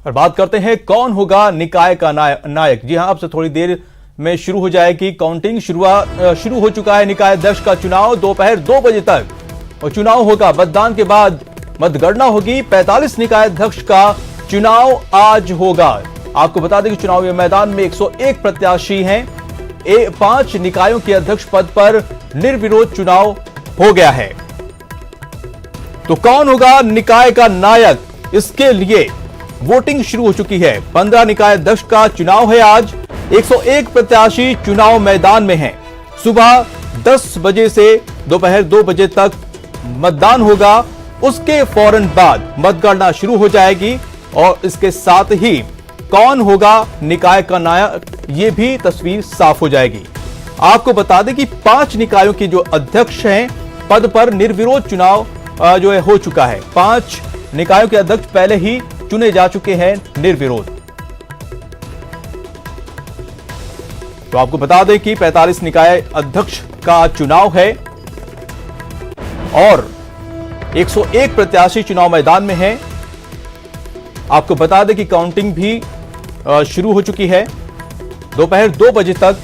और बात करते हैं कौन होगा निकाय का नायक। जी हां, अब से थोड़ी देर में शुरू हो जाएगी काउंटिंग। शुरू हो चुका है निकाय अध्यक्ष का चुनाव। दोपहर 2 बजे तक और चुनाव होगा। मतदान के बाद मतगणना होगी। 45 निकाय अध्यक्ष का चुनाव आज होगा। आपको बता दें कि चुनावी मैदान में 101 प्रत्याशी हैं। 5 निकायों के अध्यक्ष पद पर निर्विरोध चुनाव हो गया है। तो कौन होगा निकाय का नायक, इसके लिए वोटिंग शुरू हो चुकी है। 15 निकाय अध्यक्ष का चुनाव है आज। 101 प्रत्याशी चुनाव मैदान में हैं। सुबह 10 बजे से दोपहर 2 बजे तक मतदान होगा। उसके फौरन बाद मतगणना शुरू हो जाएगी और इसके साथ ही कौन होगा निकाय का नायक, ये भी तस्वीर साफ हो जाएगी। आपको बता दें कि 5 निकायों के जो अध्यक्ष हैं पद पर निर्विरोध चुनाव जो है हो चुका है। 5 निकायों के अध्यक्ष पहले ही चुने जा चुके हैं निर्विरोध। तो आपको बता दें कि 45 निकाय अध्यक्ष का चुनाव है और 101 प्रत्याशी चुनाव मैदान में हैं। आपको बता दें कि काउंटिंग भी शुरू हो चुकी है। दोपहर 2 बजे तक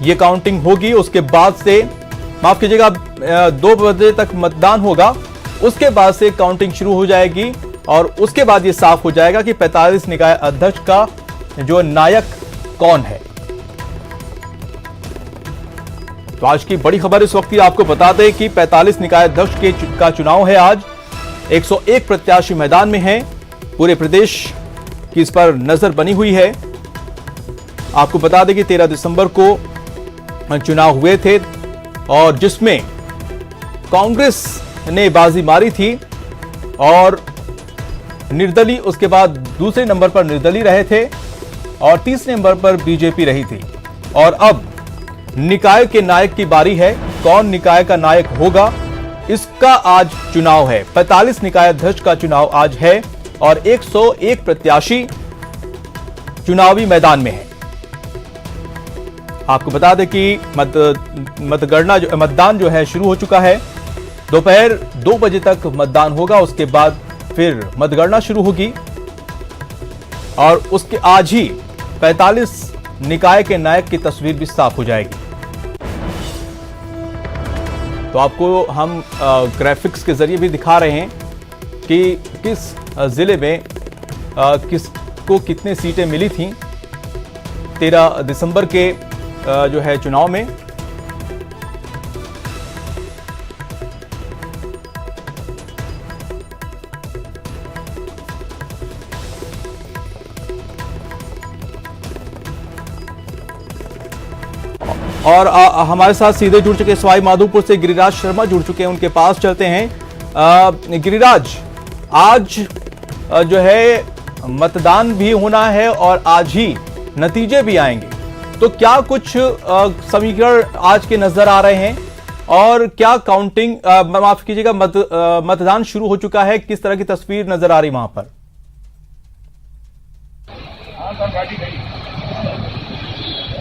यह काउंटिंग होगी। उसके बाद से माफ कीजिएगा 2 बजे तक मतदान होगा। उसके बाद से काउंटिंग शुरू हो जाएगी और उसके बाद यह साफ हो जाएगा कि 45 निकाय अध्यक्ष का जो नायक कौन है। तो आज की बड़ी खबर इस वक्त आपको बता दें कि 45 निकाय अध्यक्ष का चुनाव है आज। 101 प्रत्याशी मैदान में हैं। पूरे प्रदेश की इस पर नजर बनी हुई है। आपको बता दें कि 13 दिसंबर को चुनाव हुए थे और जिसमें कांग्रेस ने बाजी मारी थी और निर्दलीय उसके बाद दूसरे नंबर पर निर्दलीय रहे थे और तीसरे नंबर पर बीजेपी रही थी। और अब निकाय के नायक की बारी है। कौन निकाय का नायक होगा, इसका आज चुनाव है। 45 निकाय अध्यक्ष का चुनाव आज है और 101 प्रत्याशी चुनावी मैदान में है। आपको बता दें कि मतदान जो है शुरू हो चुका है। दोपहर 2 बजे तक मतदान होगा। उसके बाद फिर मतगणना शुरू होगी और उसके आज ही 45 निकाय के नायक की तस्वीर भी साफ हो जाएगी। तो आपको हम ग्राफिक्स के जरिए भी दिखा रहे हैं कि किस जिले में किसको कितने सीटें मिली थीं 13 दिसंबर के जो है चुनाव में। और हमारे साथ सीधे जुड़ चुके सवाई माधोपुर से गिरिराज शर्मा जुड़ चुके हैं। उनके पास चलते हैं। गिरिराज, आज जो है मतदान भी होना है और आज ही नतीजे भी आएंगे। तो क्या कुछ समीकरण आज के नजर आ रहे हैं और क्या काउंटिंग माफ कीजिएगा मतदान शुरू हो चुका है, किस तरह की तस्वीर नजर आ रही वहां पर?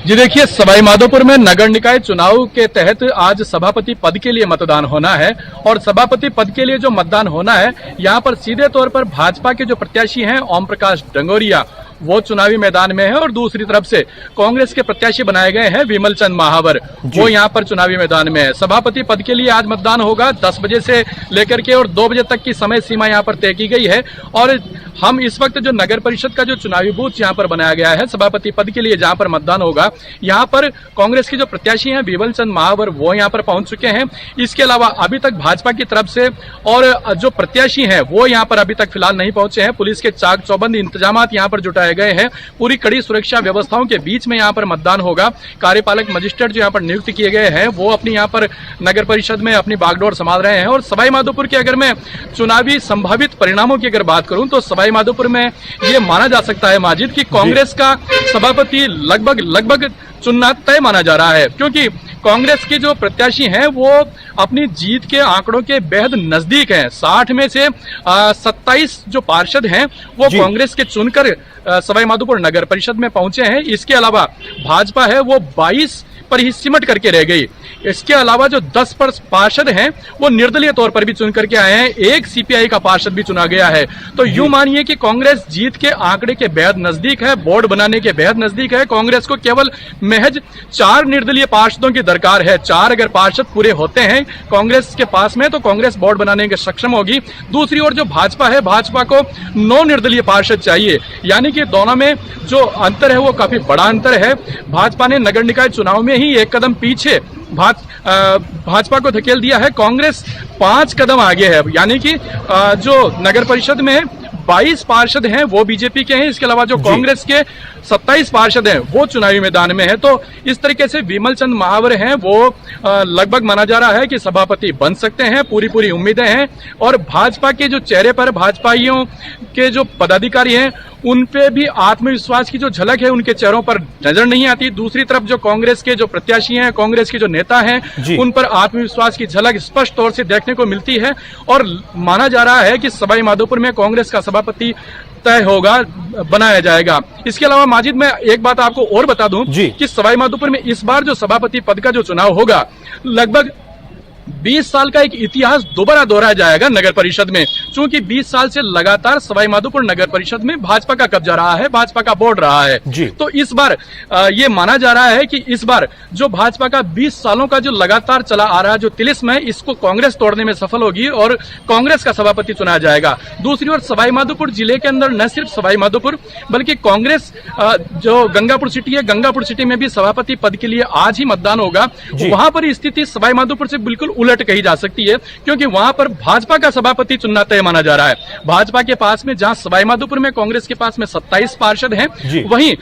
जी देखिए, सवाई माधोपुर में नगर निकाय चुनाव के तहत आज सभापति पद के लिए मतदान होना है और सभापति पद के लिए जो मतदान होना है, यहाँ पर सीधे तौर पर भाजपा के जो प्रत्याशी हैं ओम प्रकाश डंगोरिया, वो चुनावी मैदान में है और दूसरी तरफ से कांग्रेस के प्रत्याशी बनाए गए हैं विमल चंद महावर, वो यहाँ पर चुनावी मैदान में है। सभापति पद के लिए आज मतदान होगा 10 बजे से लेकर के और 2 बजे तक की समय सीमा यहाँ पर तय की गई है। और हम इस वक्त जो नगर परिषद का जो चुनावी बूथ यहाँ पर बनाया गया है सभापति पद के लिए, जहाँ पर मतदान होगा, यहाँ पर कांग्रेस के जो प्रत्याशी हैं विमल चंद महावर, वो यहाँ पर पहुंच चुके हैं। इसके अलावा अभी तक भाजपा की तरफ से और जो प्रत्याशी हैं वो यहाँ पर अभी तक फिलहाल नहीं पहुंचे हैं। पुलिस के चाक चौबंद इंतजाम यहाँ पर जुटाए गए हैं। पूरी कड़ी सुरक्षा व्यवस्थाओं के बीच में यहाँ पर मतदान होगा। कार्यपालक मजिस्ट्रेट जो यहाँ पर नियुक्त किए गए हैं वो अपनी यहाँ पर नगर परिषद में अपनी बागडोर संभाल रहे हैं। और सवाई माधोपुर के अगर मैं चुनावी संभावित परिणामों की अगर बात करूं तो सवाई माधोपुर में ये माना जा सकता है माजिद कि कांग्रेस का सभापति लगभग चुनना तय माना जा रहा है, क्योंकि कांग्रेस के जो प्रत्याशी हैं वो अपनी जीत के आंकड़ों के बेहद नजदीक हैं। 60 में से 27 जो पार्षद हैं वो कांग्रेस के चुनकर सवाई माधोपुर नगर परिषद में पहुंचे हैं। इसके अलावा भाजपा है वो 22 पर ही सिमट करके रह गई। इसके अलावा जो 10 पार्षद हैं वो निर्दलीय तौर पर भी चुन करके आए हैं, एक सीपीआई का पार्षद भी चुना गया है। तो यूं मानिए कि कांग्रेस जीत के आंकड़े के बेहद नजदीक है, बोर्ड बनाने के बेहद नजदीक है। कांग्रेस को केवल महज 4 निर्दलीय पार्षदों की दरकार है। 4 अगर पार्षद पूरे होते हैं कांग्रेस के पास में तो कांग्रेस बोर्ड बनाने के सक्षम होगी। दूसरी ओर जो भाजपा है, भाजपा को 9 निर्दलीय पार्षद चाहिए, यानी कि दोनों में जो अंतर है वो काफी बड़ा अंतर है। भाजपा ने नगर निकाय चुनाव में ही एक कदम पीछे भाजपा को धकेल दिया है, कांग्रेस 5 कदम आगे है। यानी कि जो नगर परिषद में 22 पार्षद हैं वो बीजेपी के हैं, इसके अलावा जो कांग्रेस के 27 पार्षद हैं वो चुनावी मैदान में है। तो इस तरीके से विमल चंद महावर हैं वो लगभग माना जा रहा है कि सभापति बन सकते हैं, पूरी उम्मीदें हैं। और भाजपा के जो चेहरे पर भाजपाइयों के जो पदाधिकारी हैं उन पे भी आत्मविश्वास की जो झलक है उनके चेहरों पर नजर नहीं आती। दूसरी तरफ जो कांग्रेस के जो प्रत्याशी हैं, कांग्रेस के जो नेता हैं, उन पर आत्मविश्वास की झलक स्पष्ट तौर से देखने को मिलती है। और माना जा रहा है कि सवाई माधोपुर में कांग्रेस का सभापति तय होगा, बनाया जाएगा। इसके अलावा माजिद मैं एक बात आपको और बता दूं कि सवाई माधोपुर में इस बार जो सभापति पद का जो चुनाव होगा लगभग 20 साल का एक इतिहास दोबारा दोहराया जाएगा नगर परिषद में। चूंकि 20 साल से लगातार सवाई माधोपुर नगर परिषद में भाजपा का कब्जा रहा है, भाजपा का बोर्ड रहा है। तो इस बार ये माना जा रहा है कि इस बार जो भाजपा का 20 सालों का जो लगातार चला आ रहा है जो तिलिस्म है, इसको कांग्रेस तोड़ने में सफल होगी और कांग्रेस का सभापति चुना जाएगा। दूसरी ओर सवाई माधोपुर जिले के अंदर न सिर्फ सवाई माधोपुर बल्कि कांग्रेस जो गंगापुर सिटी है, गंगापुर सिटी में भी सभापति पद के लिए आज ही मतदान होगा। वहां पर स्थिति सवाई माधोपुर से बिल्कुल उलट कही जा सकती है, क्योंकि वहां पर भाजपा का सभापति चुनना तय माना जा रहा है। भाजपा के पास में जहां सवाई माधोपुर में कांग्रेस के पास में 27 पार्षद हैं, वहीं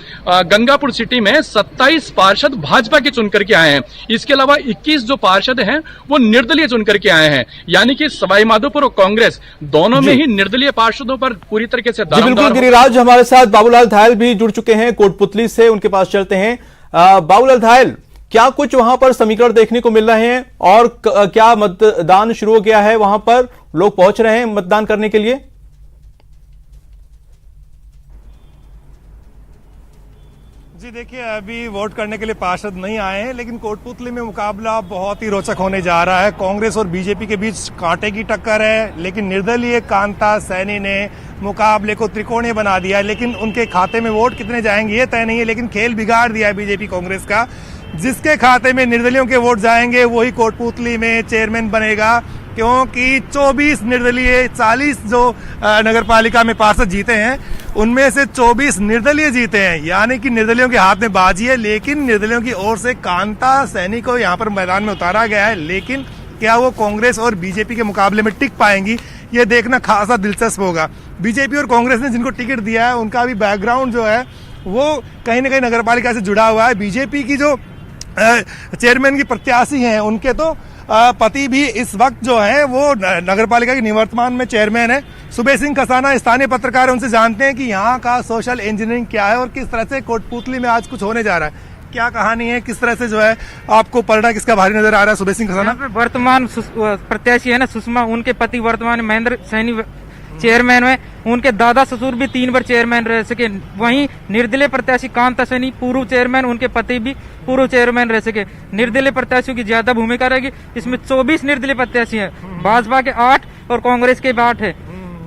गंगापुर सिटी में 27 पार्षद भाजपा के चुन करके आए हैं। इसके अलावा 21 जो पार्षद हैं वो निर्दलीय चुन करके आए हैं, यानी कि सवाई माधोपुर और कांग्रेस दोनों में ही निर्दलीय पार्षदों पर पूरी तरीके से बिल्कुल। गिरिराज हमारे साथ बाबूलाल धायल भी जुड़ चुके हैं कोटपुतली से, उनके पास चलते हैं। बाबूलाल धायल, क्या कुछ वहां पर समीकरण देखने को मिल रहे हैं और क्या मतदान शुरू हो गया है, वहां पर लोग पहुंच रहे हैं मतदान करने के लिए? जी देखिए, अभी वोट करने के लिए पार्षद नहीं आए हैं, लेकिन कोटपुतली में मुकाबला बहुत ही रोचक होने जा रहा है। कांग्रेस और बीजेपी के बीच कांटे की टक्कर है, लेकिन निर्दलीय कांता सैनी ने मुकाबले को त्रिकोणीय बना दिया है। लेकिन उनके खाते में वोट कितने जाएंगे ये तय नहीं है, लेकिन खेल बिगाड़ दिया है बीजेपी कांग्रेस का। जिसके खाते में निर्दलियों के वोट जाएंगे वही कोटपुतली में चेयरमैन बनेगा, क्योंकि 24 निर्दलीय 40 जो नगर पालिका में पार्षद जीते हैं उनमें से 24 निर्दलीय जीते हैं, यानी कि निर्दलियों के हाथ में बाजी है। लेकिन निर्दलियों की ओर से कांता सैनी को यहाँ पर मैदान में उतारा गया है, लेकिन क्या वो कांग्रेस और बीजेपी के मुकाबले में टिक पाएंगी ये देखना खासा दिलचस्प होगा। बीजेपी और कांग्रेस ने जिनको टिकट दिया है उनका भी बैकग्राउंड जो है वो कहीं ना कहीं नगर पालिका से जुड़ा हुआ है। बीजेपी की जो चेयरमैन की प्रत्याशी हैं उनके तो पति भी इस वक्त जो है वो नगर पालिका के निवर्तमान में चेयरमैन है। सुबेश सिंह कसाना स्थानीय पत्रकार उनसे जानते हैं कि यहाँ का सोशल इंजीनियरिंग क्या है और किस तरह से कोटपुतली में आज कुछ होने जा रहा है, क्या कहानी है, किस तरह से जो है आपको पलड़ा किसका भारी नजर आ रहा है? सुबेश सिंह कसाना वर्तमान प्रत्याशी है ना सुषमा, उनके पति वर्तमान महेंद्र सैनी चेयरमैन में, उनके दादा ससुर भी 3 बार चेयरमैन रह सके। वहीं निर्दलीय प्रत्याशी कांता सैनी पूर्व चेयरमैन, उनके पति भी पूर्व चेयरमैन रह सके। निर्दलीय प्रत्याशियों की ज्यादा भूमिका रहेगी। इसमें 24 निर्दलीय प्रत्याशी हैं, भाजपा के 8 और कांग्रेस के 8 है।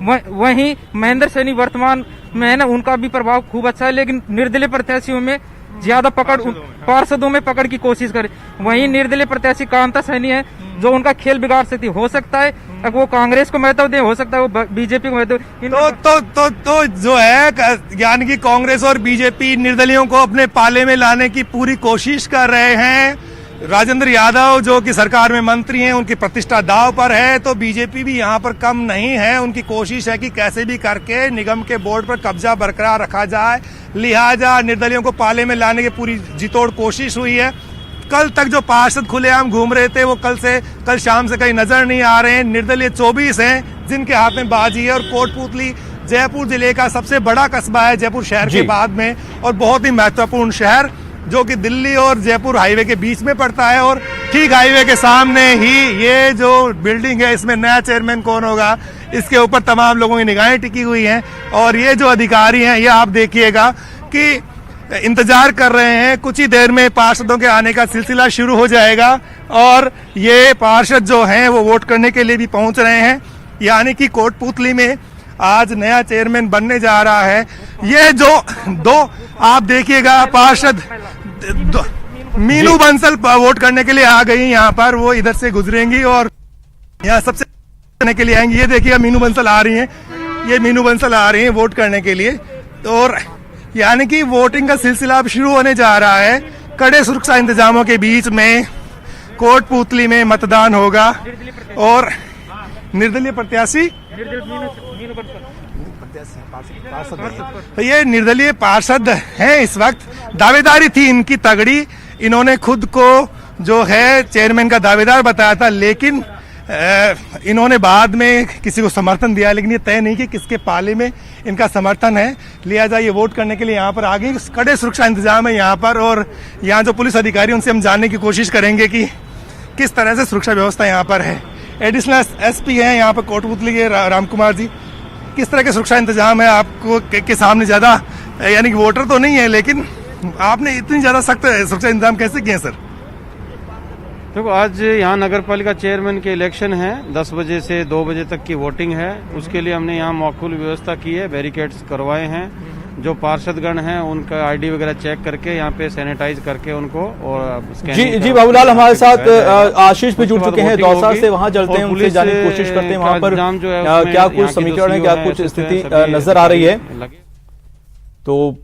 वहीं महेंद्र सैनी वर्तमान में है ना, उनका भी प्रभाव खूब अच्छा है, लेकिन निर्दलीय प्रत्याशियों में ज्यादा पकड़, पार्षदों में पकड़ की कोशिश करे। वहीं निर्दलीय प्रत्याशी कांता सैनी है जो उनका खेल बिगाड़ सकती, हो सकता है वो कांग्रेस को महत्व दे, हो सकता है वो बीजेपी को महत्व। तो जो है यानी कि कांग्रेस और बीजेपी निर्दलियों को अपने पाले में लाने की पूरी कोशिश कर रहे हैं। राजेंद्र यादव जो कि सरकार में मंत्री हैं, उनकी प्रतिष्ठा दांव पर है, तो बीजेपी भी यहाँ पर कम नहीं है। उनकी कोशिश है कि कैसे भी करके निगम के बोर्ड पर कब्जा बरकरार रखा जाए, लिहाजा निर्दलियों को पाले में लाने की पूरी जितोड़ कोशिश हुई है। कल तक जो पार्षद खुलेआम घूम रहे थे वो कल शाम से कहीं नजर नहीं आ रहे हैं। निर्दलीय 24 हैं जिनके हाथ में बाजी है, और कोटपुतली जयपुर जिले का सबसे बड़ा कस्बा है जयपुर शहर के बाद में, और बहुत ही महत्वपूर्ण शहर जो कि दिल्ली और जयपुर हाईवे के बीच में पड़ता है। और ठीक हाईवे के सामने ही ये जो बिल्डिंग है, इसमें नया चेयरमैन कौन होगा इसके ऊपर तमाम लोगों की निगाहें टिकी हुई हैं। और ये जो अधिकारी हैं, ये आप देखिएगा कि इंतजार कर रहे हैं। कुछ ही देर में पार्षदों के आने का सिलसिला शुरू हो जाएगा और ये पार्षद जो हैं वो वोट करने के लिए भी पहुंच रहे हैं। यानी कि कोटपूतली में आज नया चेयरमैन बनने जा रहा है। ये जो दो आप देखिएगा पार्षद मीनू बंसल वोट करने के लिए आ गई यहाँ पर, वो इधर से गुजरेंगी और यहाँ सबसे करने के लिए आएंगी। ये देखिएगा मीनू बंसल आ रही हैं, ये मीनू बंसल आ रही हैं वोट करने के लिए। तो और यानी कि वोटिंग का सिलसिला अब शुरू होने जा रहा है। कड़े सुरक्षा इंतजामों के बीच में कोटपूतली में मतदान होगा और निर्दलीय प्रत्याशी तो ये निर्दलीय पार्षद हैं इस वक्त। दावेदारी थी इनकी तगड़ी, इन्होंने खुद को जो है चेयरमैन का दावेदार बताया था, लेकिन इन्होंने बाद में किसी को समर्थन दिया, लेकिन ये तय नहीं कि किसके पाले में इनका समर्थन है। लिहाजा ये वोट करने के लिए यहाँ पर आ गई। कड़े सुरक्षा इंतजाम है यहाँ पर और यहाँ जो पुलिस अधिकारी उनसे हम जानने की कोशिश करेंगे कि किस तरह से सुरक्षा व्यवस्था यहाँ पर है। एडिशनल एसपी हैं यहाँ पर कोटपूतली के राम कुमार जी, किस तरह के सुरक्षा इंतजाम है आपको के सामने? ज्यादा यानी कि वोटर तो नहीं है, लेकिन आपने इतनी ज्यादा सख्त सुरक्षा इंतजाम कैसे किए सर? देखो, आज यहाँ नगर पालिका चेयरमैन के इलेक्शन है। 10 बजे से 2 बजे तक की वोटिंग है। उसके लिए हमने यहाँ मौकूल व्यवस्था की है, बैरिकेड्स करवाए हैं। जो पार्षदगण हैं उनका आईडी वगैरह चेक करके यहाँ पे सैनिटाइज करके उनको और जी बाबूलाल हमारे साथ आशीष भी जुड़ चुके हैं दौसा से, वहां चलते हैं, उनसे जानने की कोशिश करते हैं वहां पर क्या कुछ समीकरण है, क्या कुछ स्थिति नजर आ रही है। तो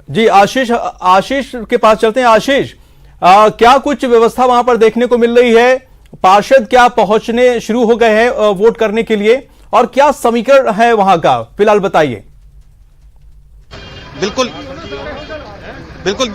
जी आशीष के पास चलते हैं। आशीष, क्या कुछ व्यवस्था वहां पर देखने को मिल रही है? पार्षद क्या पहुंचने शुरू हो गए हैं वोट करने के लिए और क्या समीकरण है वहां का, फिलहाल बताइए। बिल्कुल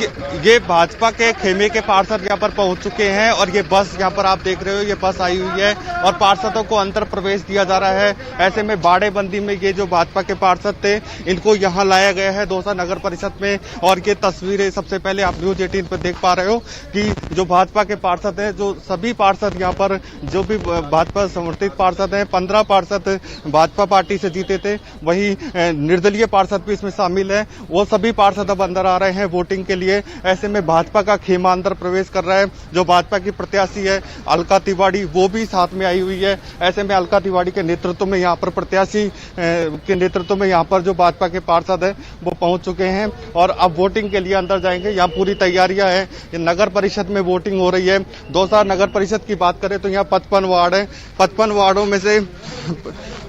ये भाजपा के खेमे के पार्षद यहाँ पर पहुंच चुके हैं और ये बस यहाँ पर आप देख रहे हो, ये बस आई हुई है और पार्षदों को अंतर प्रवेश दिया जा रहा है। ऐसे में बाड़ेबंदी में ये जो भाजपा के पार्षद थे इनको यहाँ लाया गया है दौसा नगर परिषद में। और ये तस्वीरें सबसे पहले आप न्यूज 18 पर देख पा रहे हो कि जो भाजपा के पार्षद हैं, जो सभी पार्षद यहाँ पर जो भी भाजपा समर्थित पार्षद हैं, 15 पार्षद भाजपा पार्टी से जीते थे, वही निर्दलीय पार्षद भी इसमें शामिल है। वो सभी पार्षद अब अंदर आ रहे हैं वोटिंग के लिए। ऐसे में भाजपा का खेमा अंदर प्रवेश कर रहा है। जो भाजपा की प्रत्याशी है अलका तिवारी, वो भी साथ में आई हुई है। ऐसे में अलका तिवारी के नेतृत्व में यहाँ पर प्रत्याशी के नेतृत्व में यहाँ पर जो भाजपा के पार्षद है वो पहुंच चुके हैं और अब वोटिंग के लिए अंदर जाएंगे। यहाँ पूरी तैयारियां हैं। नगर परिषद में वोटिंग हो रही है। दौसा नगर परिषद की बात करें तो यहाँ 55 वार्ड है। 55 वार्डों में से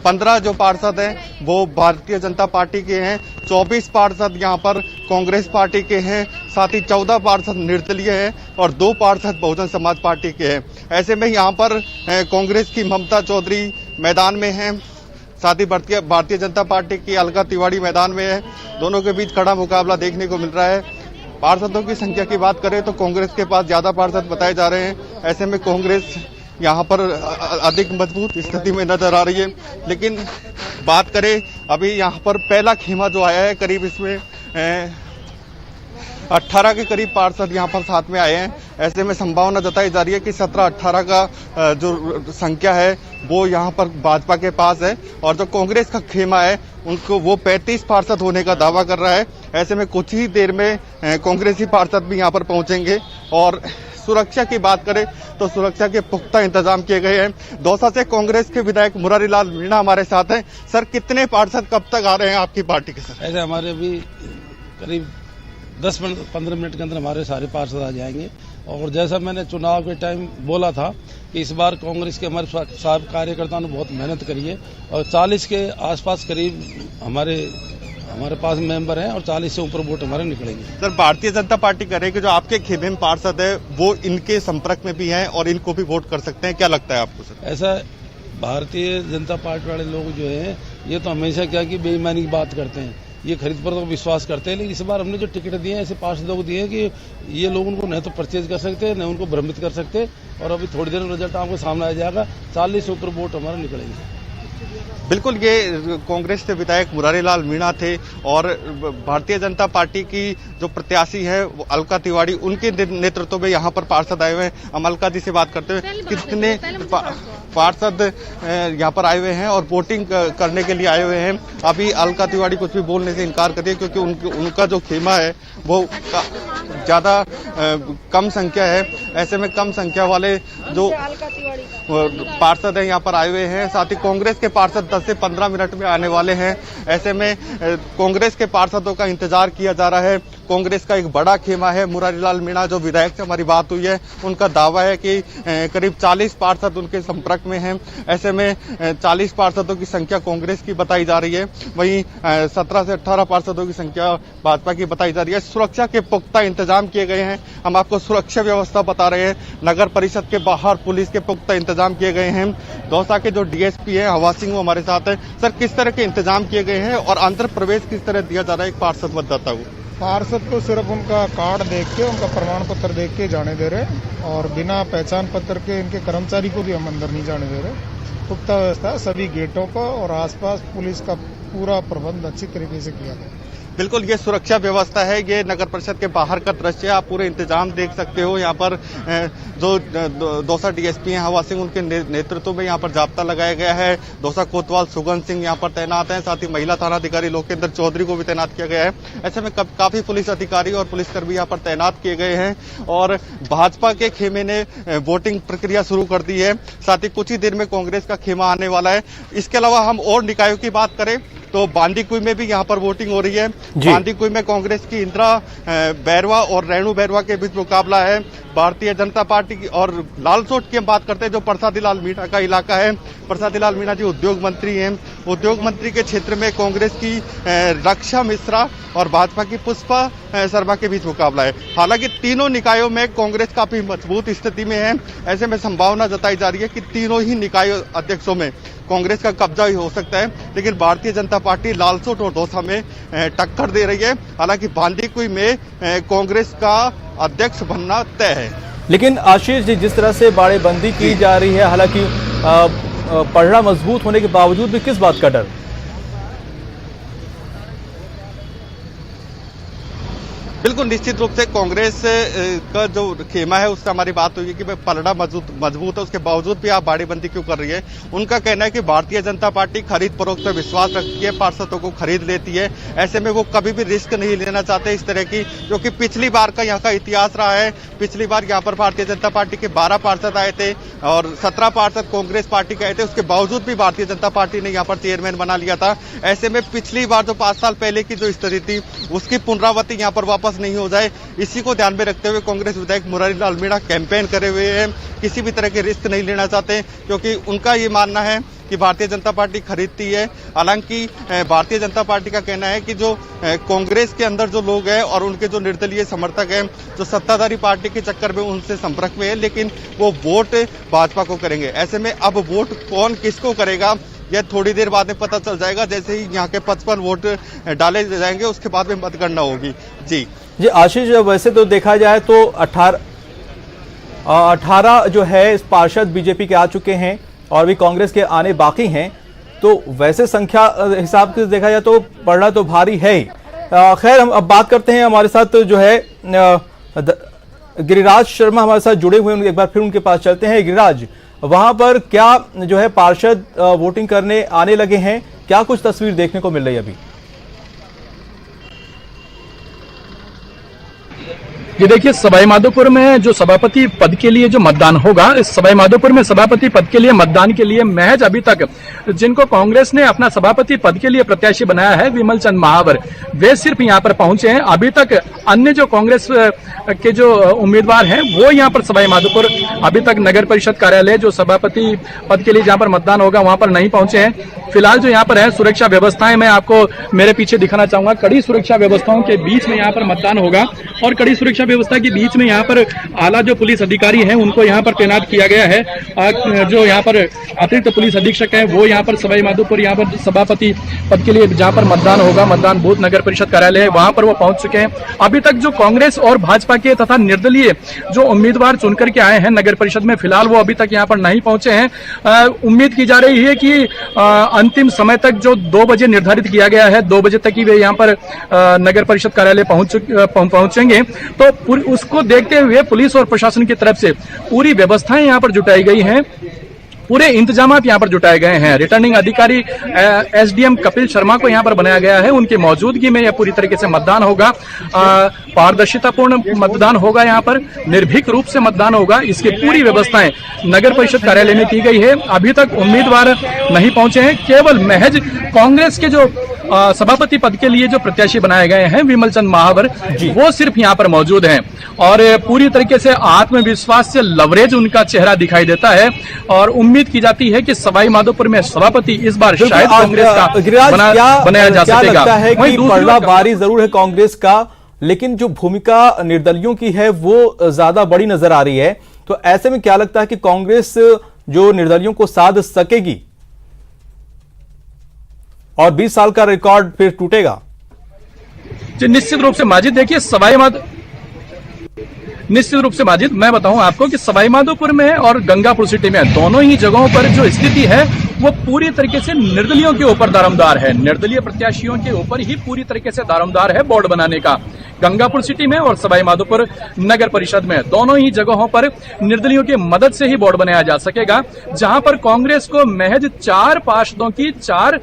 15 जो पार्षद हैं वो भारतीय जनता पार्टी के हैं, 24 पार्षद यहाँ पर कांग्रेस पार्टी के हैं, साथ ही 14 पार्षद निर्दलीय हैं और 2 पार्षद बहुजन समाज पार्टी के हैं। ऐसे में यहाँ पर कांग्रेस की ममता चौधरी मैदान में हैं, साथ ही भारतीय जनता पार्टी की अलका तिवारी मैदान में है। दोनों के बीच कड़ा मुकाबला देखने को मिल रहा है। पार्षदों की संख्या की बात करें तो कांग्रेस के पास ज्यादा पार्षद बताए जा रहे हैं। ऐसे में कांग्रेस यहाँ पर अधिक मजबूत स्थिति में नजर आ रही है। लेकिन बात करें अभी यहाँ पर पहला खेमा जो आया है, करीब इसमें 18 के करीब पार्षद यहाँ पर साथ में आए हैं। ऐसे में संभावना जताई जा रही है कि 17-18 का जो संख्या है वो यहाँ पर भाजपा के पास है और जो कांग्रेस का खेमा है उनको वो 35 पार्षद होने का दावा कर रहा है। ऐसे में कुछ ही देर में कांग्रेसी पार्षद भी यहाँ पर पहुंचेंगे। और सुरक्षा की बात करें तो सुरक्षा के पुख्ता इंतजाम किए गए हैं। दौसा से कांग्रेस के विधायक मुरारीलाल मीणा हमारे साथ हैं। सर, कितने पार्षद कब तक आ रहे हैं आपकी पार्टी के? सर, ऐसे हमारे अभी करीब 10-15 मिनट के अंदर हमारे सारे पार्षद आ जाएंगे। और जैसा मैंने चुनाव के टाइम बोला था कि इस बार कांग्रेस के हमारे साहब कार्यकर्ताओं ने बहुत मेहनत करी है और 40 के आसपास करीब हमारे पास मेंबर हैं और 40 से ऊपर वोट हमारे निकलेंगे। सर, भारतीय जनता पार्टी कह रही है कि जो आपके खेमे में पार्षद है वो इनके संपर्क में भी हैं और इनको भी वोट कर सकते हैं, क्या लगता है आपको? सर, ऐसा भारतीय जनता पार्टी वाले लोग जो हैं ये तो हमेशा क्या कि बेईमानी की बात करते हैं, ये खरीद पर तो विश्वास करते हैं। लेकिन इस बार हमने जो टिकट दिए हैं ऐसे पार्षदों को दिए हैं कि ये लोग उनको न तो परचेज कर सकते न उनको भ्रमित कर सकते। और अभी थोड़ी देर में रिजल्ट आपको सामने आ जाएगा, 40 से ऊपर वोट हमारे निकलेंगे। बिल्कुल, ये कांग्रेस के विधायक मुरारीलाल मीणा थे और भारतीय जनता पार्टी की जो प्रत्याशी है वो अलका तिवारी, उनके नेतृत्व में यहाँ पर पार्षद आए हुए हैं। हम अलका जी से बात करते हुए, पार्षद यहाँ पर आए हुए हैं और वोटिंग करने के लिए आए हुए हैं। अभी अलका तिवारी कुछ भी बोलने से इनकार कर रही है क्योंकि उनका जो खेमा है वो ज्यादा कम संख्या है। ऐसे में कम संख्या वाले जो पार्षद हैं यहाँ पर आए हुए हैं। साथ ही कांग्रेस के पार्षद 10 से 15 मिनट में आने वाले हैं। ऐसे में कांग्रेस के पार्षदों का इंतजार किया जा रहा है। कांग्रेस का एक बड़ा खेमा है। मुरारीलाल मीणा जो विधायक से हमारी बात हुई है, उनका दावा है कि करीब 40 पार्षद उनके संपर्क में हैं। ऐसे में 40 पार्षदों की संख्या कांग्रेस की बताई जा रही है, वहीं 17 से 18 पार्षदों की संख्या भाजपा की बताई जा रही है। सुरक्षा के पुख्ता इंतजाम किए गए हैं। हम आपको सुरक्षा व्यवस्था बता रहे हैं। नगर परिषद के बाहर पुलिस के पुख्ता इंतजाम किए गए हैं। दौसा के जो डीएसपी है हवा सिंह वो हमारे साथ है। सर, किस तरह के इंतजाम किए गए हैं और अंतर प्रवेश किस तरह दिया जा रहा है एक पार्षद मतदाता को? पार्षद को सिर्फ उनका कार्ड देख के, उनका प्रमाण पत्र देख के जाने दे रहे और बिना पहचान पत्र के इनके कर्मचारी को भी हम अंदर नहीं जाने दे रहे। पुख्ता व्यवस्था सभी गेटों पर और आसपास पुलिस का पूरा प्रबंध अच्छी तरीके से किया गया। बिल्कुल, ये सुरक्षा व्यवस्था है। ये नगर परिषद के बाहर का दृश्य है। आप पूरे इंतजाम देख सकते हो। यहाँ पर जो दौसा डीएसपी हैं हवा सिंह, उनके नेतृत्व में यहाँ पर जाब्ता लगाया गया है। दौसा कोतवाल सुगंध सिंह यहाँ पर तैनात हैं। साथ ही महिला थाना अधिकारी लोकेंद्र चौधरी को भी तैनात किया गया है। ऐसे में काफी पुलिस अधिकारी और पुलिसकर्मी यहाँ पर तैनात किए गए हैं और भाजपा के खेमे ने वोटिंग प्रक्रिया शुरू कर दी है। साथ ही कुछ ही देर में कांग्रेस का खेमा आने वाला है। इसके अलावा हम और निकायों की बात करें तो बांदीकुई में भी यहाँ पर वोटिंग हो रही है। बांदीकुई में कांग्रेस की इंदिरा बैरवा और रेणु बैरवा के बीच मुकाबला है। भारतीय जनता पार्टी की और लालसोट की हम बात करते हैं जो प्रसादी लाल मीणा का इलाका है। प्रसादी लाल मीणा जी उद्योग मंत्री हैं। उद्योग मंत्री के क्षेत्र में कांग्रेस की रक्षा मिश्रा और भाजपा की पुष्पा शर्मा के बीच मुकाबला है। हालांकि तीनों निकायों में कांग्रेस काफी मजबूत स्थिति में है। ऐसे में संभावना जताई जा रही है कि तीनों ही निकाय अध्यक्षों में कांग्रेस का कब्जा ही हो सकता है, लेकिन भारतीय जनता पार्टी लालसोट और दौसा में टक्कर दे रही है। हालांकि बांदीकुई में कांग्रेस का अध्यक्ष बनना तय है। लेकिन आशीष जी, जिस तरह से बाड़ेबंदी की जा रही है, हालांकि पलड़ा मजबूत होने के बावजूद भी किस बात का डर? बिल्कुल, निश्चित रूप से कांग्रेस का जो खेमा है उससे हमारी बात हुई कि पलड़ा मजबूत है, उसके बावजूद भी आप बाड़ेबंदी क्यों कर रही है। उनका कहना है कि भारतीय जनता पार्टी खरीद फरोख्त पर विश्वास रखती है, पार्षदों को खरीद लेती है। ऐसे में वो कभी भी रिस्क नहीं लेना चाहते इस तरह की, क्योंकि पिछली बार का यहाँ का इतिहास रहा है। पिछली बार यहाँ पर भारतीय जनता पार्टी के 12 पार्षद आए थे और 17 पार्षद कांग्रेस पार्टी के आए थे। उसके बावजूद भी भारतीय जनता पार्टी ने यहाँ पर चेयरमैन बना लिया था। ऐसे में पिछली बार जो 5 साल पहले की जो स्थिति थी उसकी पुनरावृत्ति यहाँ पर वापस नहीं हो जाए, इसी को ध्यान में रखते हुए कांग्रेस विधायक मुरारीलाल मीणा कैंपेन करे हुए हैं। किसी भी तरह के रिस्क नहीं लेना चाहते, क्योंकि उनका ये मानना है कि भारतीय जनता पार्टी खरीदती है। हालांकि भारतीय जनता पार्टी का कहना है कि जो कांग्रेस के अंदर जो लोग हैं और उनके जो निर्दलीय समर्थक हैं, जो सत्ताधारी पार्टी के चक्कर में उनसे संपर्क में है, लेकिन वो वोट भाजपा को करेंगे। ऐसे में अब वोट कौन किसको करेगा यह थोड़ी देर बाद में पता चल जाएगा। जैसे ही यहाँ के 55 वोट डाले जाएंगे उसके बाद में मतगणना होगी। जी आशीष, वैसे तो देखा जाए तो 18 जो है इस पार्षद बीजेपी के आ चुके हैं और भी कांग्रेस के आने बाकी हैं, तो वैसे संख्या हिसाब से देखा जाए तो पड़ना तो भारी है ही। खैर, हम अब बात करते हैं, हमारे साथ जो है गिरिराज शर्मा हमारे साथ जुड़े हुए हैं। एक बार फिर उनके पास चलते हैं। गिरिराज, वहां पर क्या जो है पार्षद वोटिंग करने आने लगे हैं, क्या कुछ तस्वीर देखने को मिल रही है अभी? ये देखिए, सवाईमाधोपुर में जो सभापति पद के लिए जो मतदान होगा, इस सवाईमाधोपुर में सभापति पद के लिए मतदान के लिए महज अभी तक जिनको कांग्रेस ने अपना सभापति पद के लिए प्रत्याशी बनाया है, विमल चंद महावर, वे सिर्फ यहाँ पर पहुंचे हैं। अभी तक अन्य जो कांग्रेस के जो उम्मीदवार हैं वो यहाँ पर सवाईमाधोपुर अभी तक नगर परिषद कार्यालय जो सभापति पद के लिए जहाँ पर मतदान होगा वहां पर नहीं पहुंचे हैं। फिलहाल जो यहाँ पर है सुरक्षा व्यवस्थाएं मैं आपको मेरे पीछे दिखाना चाहूंगा। कड़ी सुरक्षा व्यवस्थाओं के बीच में यहाँ पर मतदान होगा और कड़ी सुरक्षा व्यवस्था के बीच में यहाँ पर आला जो पुलिस अधिकारी हैं उनको यहाँ पर तैनात किया गया है। जो यहाँ पर अतिरिक्त पुलिस अधीक्षक हैं वो यहाँ पर सवाईमाधोपुर यहाँ पर सभापति पद के लिए जहाँ पर मतदान होगा, मतदान बूथ नगर परिषद कार्यालय है, वहां पर वो पहुंच चुके हैं। अभी तक जो कांग्रेस और भाजपा के तथा निर्दलीय जो उम्मीदवार चुनकर के आए हैं नगर परिषद में, फिलहाल वो अभी तक यहाँ पर नहीं पहुंचे हैं। उम्मीद की जा रही है कि अंतिम समय तक जो 2 बजे निर्धारित किया गया है, 2 बजे तक ही वे यहाँ पर नगर परिषद कार्यालय पहुंचेंगे। तो उसको देखते हुए पुलिस और प्रशासन की तरफ से पूरी व्यवस्थाएं यहाँ पर जुटाई गई हैं पूरे इंतजामात यहाँ पर जुटाए गए हैं। रिटर्निंग अधिकारी एसडीएम कपिल शर्मा को यहाँ पर बनाया गया है। उनकी मौजूदगी में यह पूरी तरीके से मतदान होगा। पारदर्शितापूर्ण मतदान होगा। यहाँ पर निर्भीक रूप से मतदान होगा। इसकी पूरी व्यवस्थाएं नगर परिषद कार्यालय में की गई है। अभी तक उम्मीदवार नहीं पहुंचे हैं। केवल महज कांग्रेस के जो सभापति पद के लिए जो प्रत्याशी बनाए गए हैं विमल चंद महावर, वो सिर्फ यहाँ पर मौजूद हैं और पूरी तरीके से आत्मविश्वास से लवरेज उनका चेहरा दिखाई देता है और उम्मीद की जाती है कि सवाई माधोपुर में सभापति इस बार शायद कांग्रेस का बनाया जा सकेगा। वहीं पलड़ा भारी जरूर है कांग्रेस का, लेकिन जो भूमिका निर्दलियों की है वो ज्यादा बड़ी नजर आ रही है। तो ऐसे में क्या लगता है कि कांग्रेस जो निर्दलियों को साध सकेगी और 20 साल का रिकॉर्ड फिर टूटेगा? निश्चित रूप से माजिद, देखिए निश्चित रूप से माजिद, मैं बताऊं आपको कि सवाईमाधोपुर में और गंगापुर सिटी में दोनों ही जगहों पर जो स्थिति है वो पूरी तरीके से निर्दलियों के ऊपर दारोमदार है। निर्दलीय प्रत्याशियों के ऊपर ही पूरी तरीके से दारोमदार है बोर्ड बनाने का। गंगापुर सिटी में और सवाईमाधोपुर नगर परिषद में दोनों ही जगहों पर निर्दलियों की मदद से ही बोर्ड बनाया जा सकेगा। जहां पर कांग्रेस को महज 4 पार्षदों की 4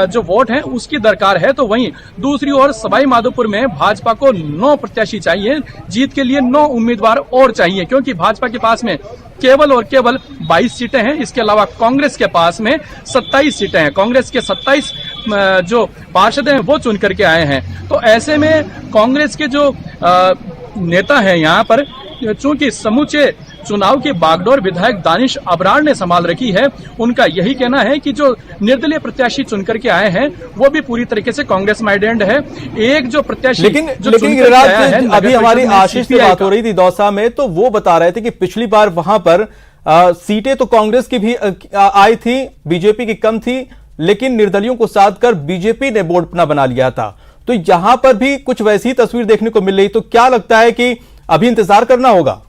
जो वोट हैं उसकी दरकार है, तो वहीं दूसरी ओर सवाईमाधोपुर में भाजपा को 9 प्रत्याशी चाहिए। जीत के लिए 9 उम्मीदवार और चाहिए, क्योंकि भाजपा के पास में केवल और केवल 22 सीटें हैं। इसके अलावा कांग्रेस के पास में 27 सीटें हैं। कांग्रेस के 27 जो पार्षद हैं वो चुन करके आए हैं। तो ऐसे में कांग्रेस के जो नेता हैं यहाँ पर, चूंकि समूचे चुनाव की बागडोर विधायक दानिश अबरार ने संभाल रखी है, उनका यही कहना है कि जो निर्दलीय प्रत्याशी चुन करके आए हैं वो भी पूरी तरीके से कांग्रेस माइंडेड है। एक जो प्रत्याशी लेकिन अभी हमारी आशीष से बात हो रही थी दौसा में, तो वो बता रहे थे कि पिछली बार वहां पर सीटें तो कांग्रेस की भी आई थी, बीजेपी की कम थी, लेकिन निर्दलियों को साध कर बीजेपी ने बोर्ड अपना बना लिया था। तो यहां पर भी कुछ वैसी तस्वीर देखने को मिल रही। तो क्या लगता है कि अभी इंतजार करना होगा?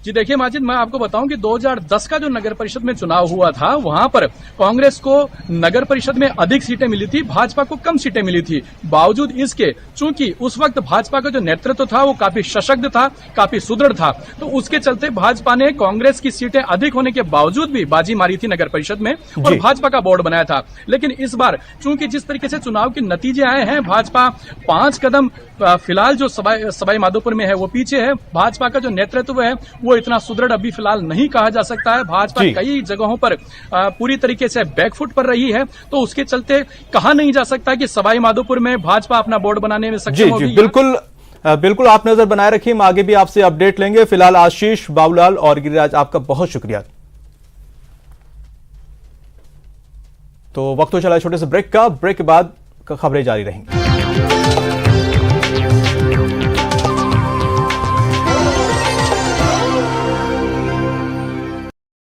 जी देखिए माजिद, मैं आपको बताऊं कि 2010 का जो नगर परिषद में चुनाव हुआ था वहां पर कांग्रेस को नगर परिषद में अधिक सीटें मिली थी, भाजपा को कम सीटें मिली थी। बावजूद इसके, चूंकि उस वक्त भाजपा का जो नेतृत्व था वो काफी सशक्त था, काफी सुदृढ़ था, तो उसके चलते भाजपा ने कांग्रेस की सीटें अधिक होने के बावजूद भी बाजी मारी थी नगर परिषद में और भाजपा का बोर्ड बनाया था। लेकिन इस बार चूंकि जिस तरीके से चुनाव के नतीजे आए हैं, भाजपा 5 कदम फिलहाल जो सवाईमाधोपुर में है वो पीछे है। भाजपा का जो नेतृत्व है वो इतना सुदृढ़ अभी फिलहाल नहीं कहा जा सकता है। भाजपा कई जगहों पर पूरी तरीके से बैकफुट पर रही है, तो उसके चलते कहा नहीं जा सकता कि सवाईमाधोपुर में भाजपा अपना बोर्ड बनाने में सक्षम होगी। बिल्कुल आप नजर बनाए रखिए, हम आगे भी आपसे अपडेट लेंगे। फिलहाल आशीष, बाबूलाल और गिरिराज, आपका बहुत शुक्रिया। तो वक्त हो चला छोटे से ब्रेक का। ब्रेक के बाद खबरें जारी रहेंगी।